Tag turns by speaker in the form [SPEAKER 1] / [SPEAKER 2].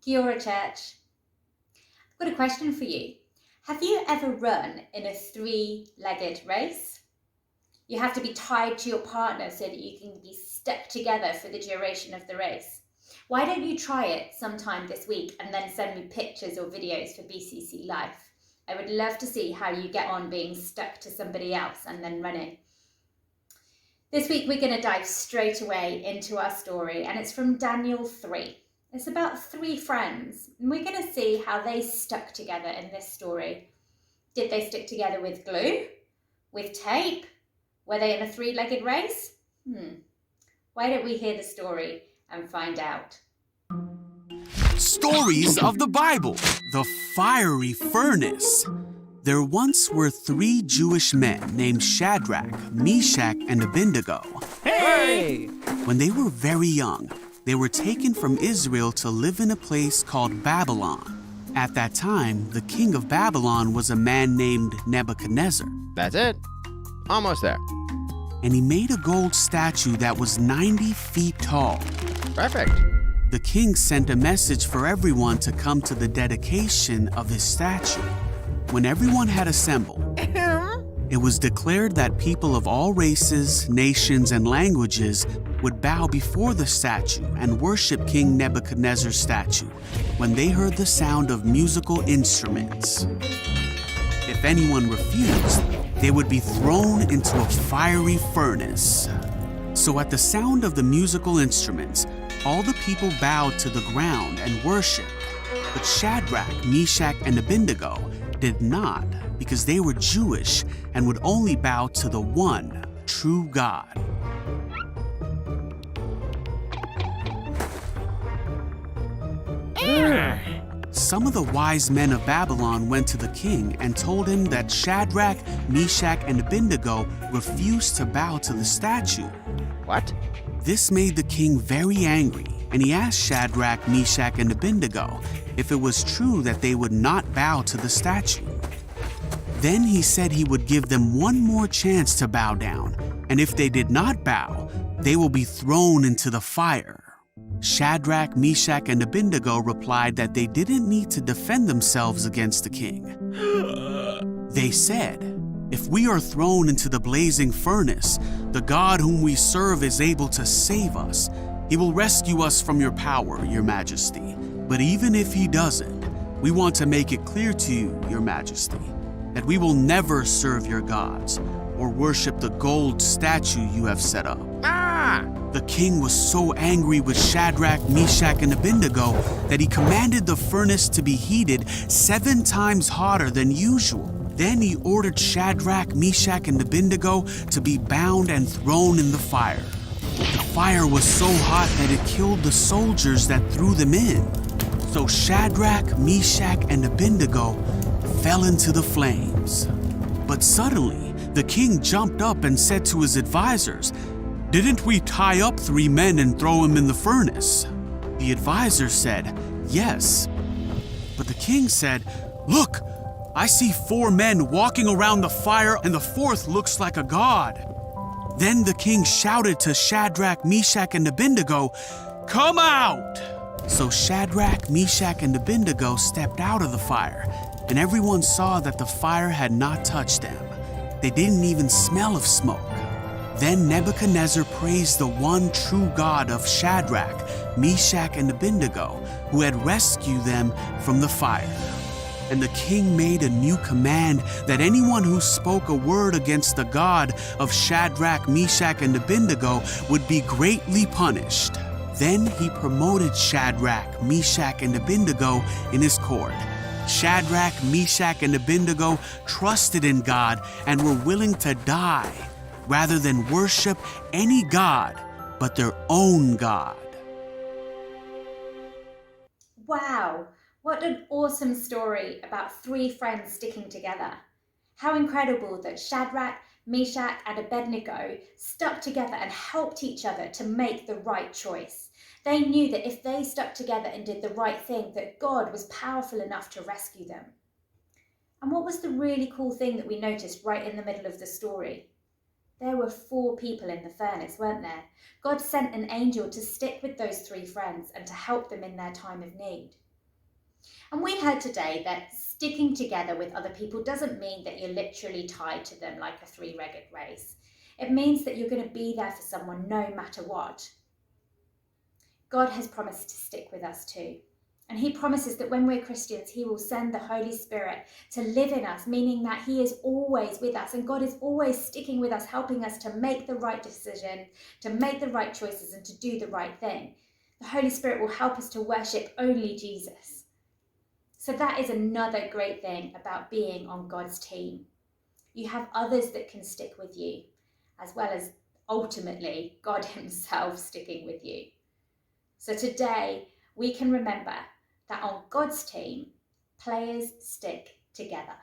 [SPEAKER 1] Kia ora, church. I've got a question for you. Have you ever run in a three-legged race? You have to be tied to your partner so that you can be stuck together for the duration of the race. Why don't you try it sometime this week and then send me pictures or videos for BCC Life? I would love to see how you get on being stuck to somebody else and then running. This week we're going to dive straight away into our story, and it's from Daniel 3. It's about three friends, and we're going to see how they stuck together in this story. Did they stick together with glue? With tape? Were they in a three-legged race? Why don't we hear the story and find out?
[SPEAKER 2] Stories of the Bible, the fiery furnace. There once were three Jewish men named Shadrach, Meshach, and Abednego.
[SPEAKER 3] Hey!
[SPEAKER 2] When they were very young, they were taken from Israel to live in a place called Babylon. At that time, the king of Babylon was a man named Nebuchadnezzar.
[SPEAKER 3] That's it. Almost there.
[SPEAKER 2] And he made a gold statue that was 90 feet tall.
[SPEAKER 3] Perfect.
[SPEAKER 2] The king sent a message for everyone to come to the dedication of his statue. When everyone had assembled, it was declared that people of all races, nations, and languages would bow before the statue and worship King Nebuchadnezzar's statue when they heard the sound of musical instruments. If anyone refused, they would be thrown into a fiery furnace. So at the sound of the musical instruments, all the people bowed to the ground and worshiped. But Shadrach, Meshach, and Abednego did not, because they were Jewish and would only bow to the one true God. Some of the wise men of Babylon went to the king and told him that Shadrach, Meshach, and Abednego refused to bow to the statue.
[SPEAKER 3] What?
[SPEAKER 2] This made the king very angry, and he asked Shadrach, Meshach, and Abednego if it was true that they would not bow to the statue. Then he said he would give them one more chance to bow down, and if they did not bow, they will be thrown into the fire. Shadrach, Meshach, and Abednego replied that they didn't need to defend themselves against the king. They said, "If we are thrown into the blazing furnace, the God whom we serve is able to save us. He will rescue us from your power, your majesty. But even if he doesn't, we want to make it clear to you, your majesty, that we will never serve your gods or worship the gold statue you have set up." The king was so angry with Shadrach, Meshach, and Abednego that he commanded the furnace to be heated 7 times hotter than usual. Then he ordered Shadrach, Meshach, and Abednego to be bound and thrown in the fire. The fire was so hot that it killed the soldiers that threw them in. So Shadrach, Meshach, and Abednego fell into the flames. But suddenly, the king jumped up and said to his advisors, "Didn't we tie up 3 men and throw them in the furnace?" The advisors said, "Yes." But the king said, "Look, I see 4 men walking around the fire, and the 4th looks like a god." Then the king shouted to Shadrach, Meshach, and Abednego, "Come out!" So Shadrach, Meshach, and Abednego stepped out of the fire, and everyone saw that the fire had not touched them. They didn't even smell of smoke. Then Nebuchadnezzar praised the one true God of Shadrach, Meshach, and Abednego, who had rescued them from the fire. And the king made a new command that anyone who spoke a word against the God of Shadrach, Meshach, and Abednego would be greatly punished. Then he promoted Shadrach, Meshach, and Abednego in his court. Shadrach, Meshach, and Abednego trusted in God and were willing to die rather than worship any god but their own God.
[SPEAKER 1] Wow, what an awesome story about 3 friends sticking together. How incredible that Shadrach, Meshach, and Abednego stuck together and helped each other to make the right choice. They knew that if they stuck together and did the right thing, that God was powerful enough to rescue them. And what was the really cool thing that we noticed right in the middle of the story? There were 4 people in the furnace, weren't there? God sent an angel to stick with those 3 friends and to help them in their time of need. And we heard today that sticking together with other people doesn't mean that you're literally tied to them like a three-legged race. It means that you're going to be there for someone no matter what. God has promised to stick with us too. And he promises that when we're Christians, he will send the Holy Spirit to live in us, meaning that he is always with us and God is always sticking with us, helping us to make the right decision, to make the right choices and to do the right thing. The Holy Spirit will help us to worship only Jesus. So that is another great thing about being on God's team. You have others that can stick with you, as well as ultimately God himself sticking with you. So today we can remember that on God's team, players stick together.